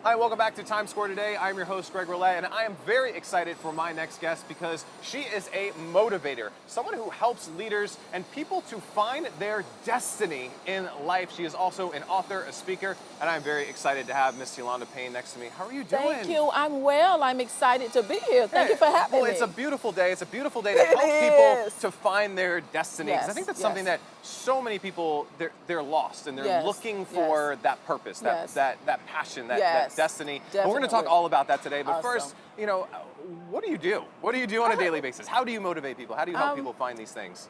Hi, welcome back to Times Square today. I'm your host, Greg Roulette, and I am very excited for my next guest because she is a motivator, someone who helps leaders and people to find their destiny in life. She is also an author, a speaker, and I'm very excited to have Miss Yolanda Payne next to me. How are you doing? Thank you. I'm well. I'm excited to be here. Thank you for having me. Well, it's a beautiful day. It's a beautiful day to It help is. people to find their destiny. 'Cause I think that's something that so many people, they're lost and they're Yes, looking for yes. that purpose, that Yes. that passion, that Yes, destiny. And we're going to talk definitely. all about that today. But first, Awesome. what do you do? What do you do on a daily basis? How do you motivate people? How do you help Um, people find these things?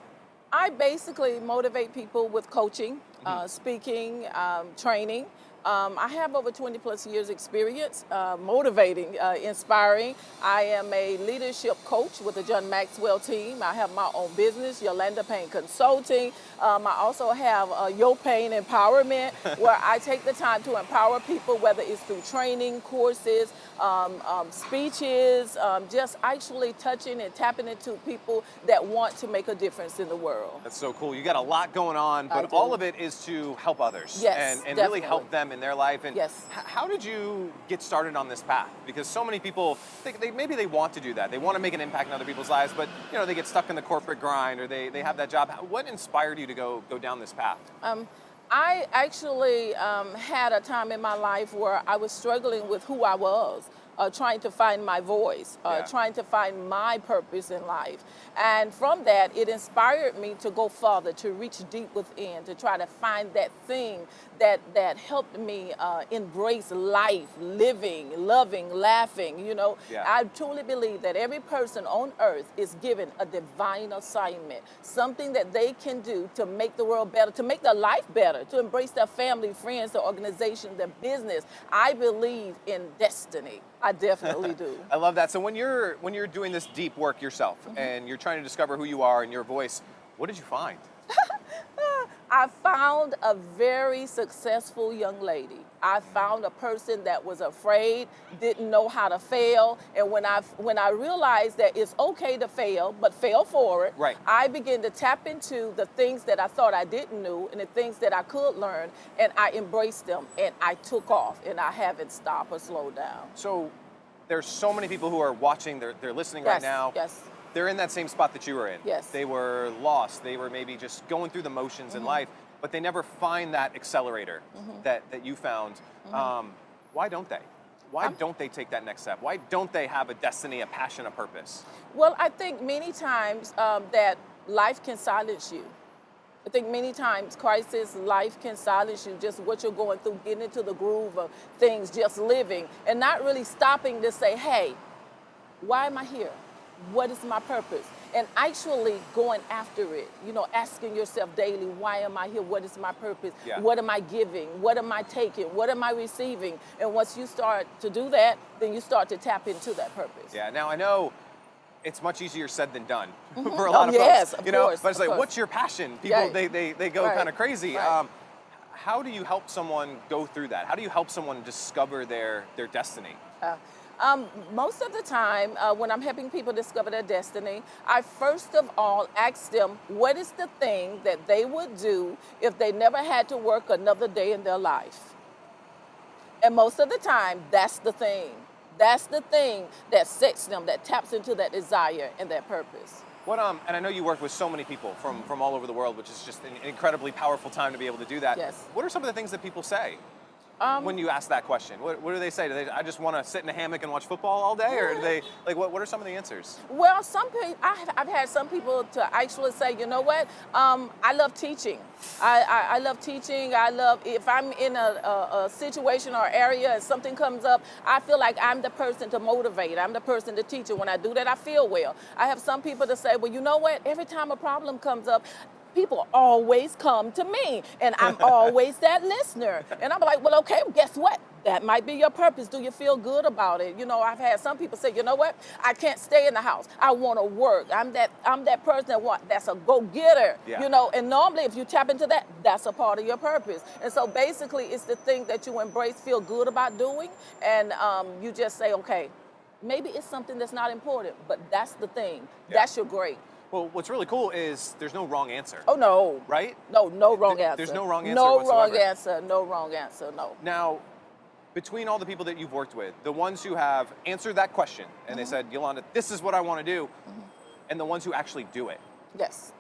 I basically motivate people with coaching, Mm-hmm. speaking, training. I have over 20 plus years experience motivating, inspiring. I am a leadership coach with the John Maxwell team. I have my own business, Yolanda Payne Consulting. I also have Your Pain Empowerment, where I take the time to empower people, whether it's through training, courses, speeches, just actually touching and tapping into people that want to make a difference in the world. That's so cool. You got a lot going on, I but do. all of it is to help others Yes, and really definitely. help them in their life. And Yes. how did you get started on this path? Because so many people, maybe they want to do that. They want to make an impact in other people's lives, but they get stuck in the corporate grind or they have that job. What inspired you to go down this path? I actually had a time in my life where I was struggling with who I was, trying to find my voice, Yeah. trying to find my purpose in life. And from that, it inspired me to go further, to reach deep within, to try to find that thing that helped me embrace life, living, loving, laughing. Yeah. I truly believe that every person on earth is given a divine assignment, something that they can do to make the world better, to make their life better, to embrace their family, friends, their organization, their business. I believe in destiny. I definitely do. I love that. So when you're doing this deep work yourself and you're trying to discover who you are and your voice, what did you find? I found a very successful young lady. I found a person that was afraid, didn't know how to fail, and when I realized that it's okay to fail, but fail forward, Right. I began to tap into the things that I thought I didn't know and the things that I could learn, and I embraced them, and I took off, and I haven't stopped or slowed down. So there's so many people who are watching, they're listening right Yes, now. yes. They're in that same spot that you were in. Yes. They were lost. They were maybe just going through the motions in life, but they never find that accelerator that you found. Why don't they? Why don't they take that next step? Why don't they have a destiny, a passion, a purpose? Well, I think many times that life can silence you. I think many times crisis, life can silence you, just what you're going through, getting into the groove of things, just living, and not really stopping to say, hey, why am I here? What is my purpose? And actually going after it, asking yourself daily, why am I here? What is my purpose? Yeah. What am I giving? What am I taking? What am I receiving? And once you start to do that, then you start to tap into that purpose. Yeah. Now I know it's much easier said than done for a lot of yes, folks. of course, but it's of like, course. what's your passion? People Right. they go Right. kind of crazy. Right. How do you help someone go through that? How do you help someone discover their destiny? Most of the time, when I'm helping people discover their destiny, I first of all ask them what is the thing that they would do if they never had to work another day in their life. And most of the time, that's the thing. That's the thing that sets them, that taps into that desire and that purpose. What and I know you work with so many people from all over the world, which is just an incredibly powerful time to be able to do that. Yes. What are some of the things that people say when you ask that question? What do they say? Do they, I just want to sit in a hammock and watch football all day, or do they what are some of the answers? Well, some people, I've had some people to actually say, you know what, I love teaching. I love teaching. I love, if I'm in a situation or area and something comes up, I feel like I'm the person to motivate. I'm the person to teach it. When I do that, I feel well. I have some people that say, well, you know what, every time a problem comes up, people always come to me, and I'm always that listener. And I'm like, well, okay, guess what? That might be your purpose. Do you feel good about it? I've had some people say, you know what? I can't stay in the house. I want to work. I'm that person that's a go-getter. Yeah. And normally if you tap into that, that's a part of your purpose. And so basically it's the thing that you embrace, feel good about doing, and you just say, okay, maybe it's something that's not important, but that's the thing. Yeah. That's your great. Well, what's really cool is there's no wrong answer. Oh, no. Right? No wrong answer. There's no wrong answer No whatsoever. wrong answer. No wrong answer. No. Now, between all the people that you've worked with, the ones who have answered that question and they said, Yolanda, this is what I want to do, and the ones who actually do it, Yes.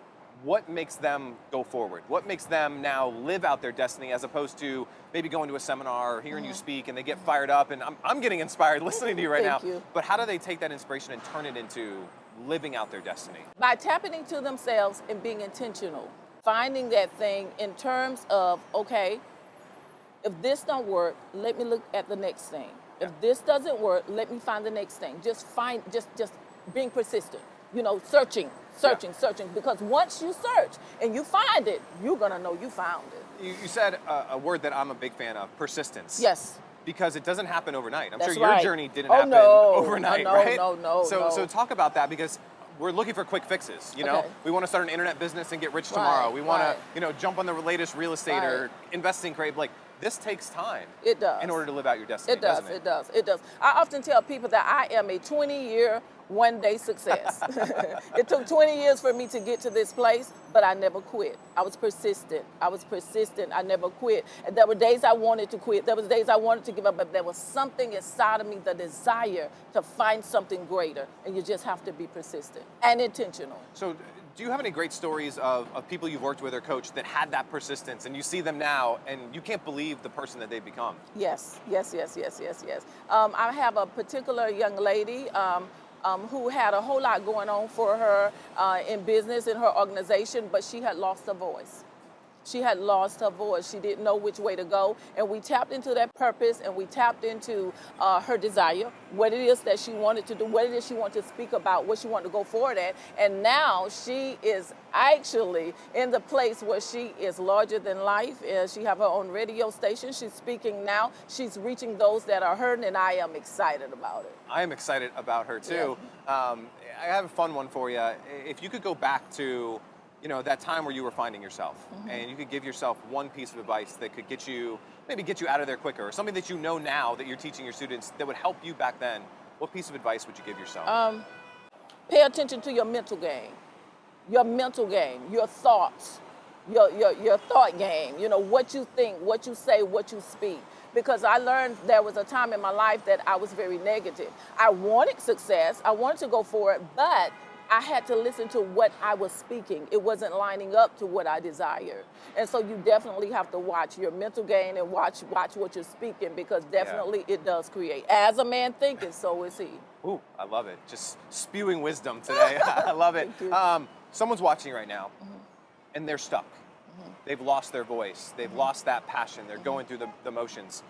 what makes them go forward? What makes them now live out their destiny as opposed to maybe going to a seminar or hearing you speak and they get fired up? And I'm getting inspired listening to you right now. Thank you. But how do they take that inspiration and turn it into living out their destiny? By tapping into themselves and being intentional, finding that thing in terms of, okay, if this don't work, let me look at the next thing. If this doesn't work, let me find the next thing. Just being persistent. You know, searching, because once you search and you find it, you're gonna know you found it. You said a word that I'm a big fan of, persistence. Yes. Because it doesn't happen overnight. I'm That's sure your right. journey didn't Oh, happen no. overnight, No, right? no. So talk about that, because we're looking for quick fixes. You know, Okay. we want to start an internet business and get rich tomorrow. Right, We want right. to, jump on the latest real estate or Right. investing crave. Like, this takes time. It does. In order to live out your destiny. It does, doesn't it does, it does. I often tell people that I am a 20-year, one-day success. It took 20 years for me to get to this place, but I never quit. I was persistent. I never quit. And there were days I wanted to quit. There was days I wanted to give up, but there was something inside of me, the desire to find something greater. And you just have to be persistent and intentional. So do you have any great stories of people you've worked with or coached that had that persistence and you see them now and you can't believe the person that they've become? Yes. I have a particular young lady who had a whole lot going on for her in business, in her organization, but she had lost her voice. She had lost her voice. She didn't know which way to go. And we tapped into that purpose, and we tapped into her desire, what it is that she wanted to do, what it is she wanted to speak about, what she wanted to go forward at. And now she is actually in the place where she is larger than life. She have her own radio station. She's speaking now. She's reaching those that are hurting, and I am excited about it. I am excited about her too. I have a fun one for you. If you could go back to that time where you were finding yourself and you could give yourself one piece of advice that could get you out of there quicker, or something that you know now that you're teaching your students that would help you back then, what piece of advice would you give yourself? Pay attention to your mental game, your thoughts, your thought game, what you think, what you say, what you speak. Because I learned there was a time in my life that I was very negative. I wanted success, I wanted to go for it, but I had to listen to what I was speaking. It wasn't lining up to what I desired. And so you definitely have to watch your mental game and watch what you're speaking, because definitely it does create. As a man thinketh, so is he. Ooh, I love it. Just spewing wisdom today. I love it. Thank you. Someone's watching right now and they're stuck. They've lost their voice. They've lost that passion. They're going through the motions.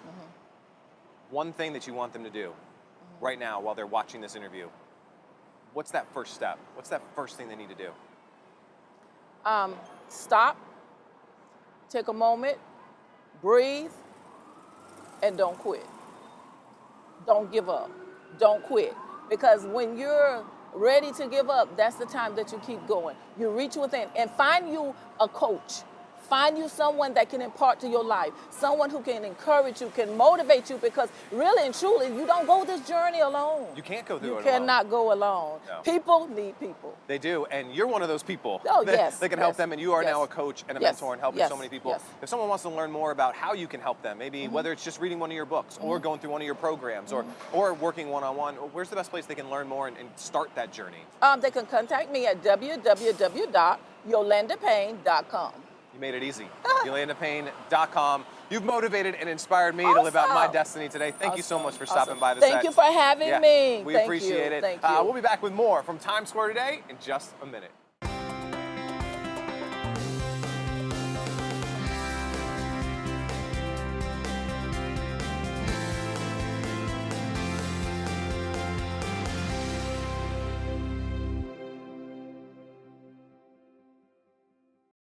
One thing that you want them to do right now while they're watching this interview, what's that first step? What's that first thing they need to do? Stop, take a moment, breathe, and don't quit. Don't give up. Don't quit. Because when you're ready to give up, that's the time that you keep going. You reach within and find you a coach. Find you someone that can impart to your life, someone who can encourage you, can motivate you, because really and truly, you don't go this journey alone. You can't go through it alone. You cannot go alone. No. People need people. They do, and you're one of those people Oh, that, yes, that can help yes, them, and you are yes. now a coach and a Yes, mentor and helping yes, so many people. yes. If someone wants to learn more about how you can help them, maybe whether it's just reading one of your books or going through one of your programs or working one-on-one, where's the best place they can learn more and start that journey? They can contact me at www.yolandapayne.com. You made it easy. YolandaPayne.com. You've motivated and inspired me to live out my destiny today. Thank you so much for stopping by the set. Thank you for having me. We Thank appreciate you. it. Thank you. We'll be back with more from Times Square today in just a minute.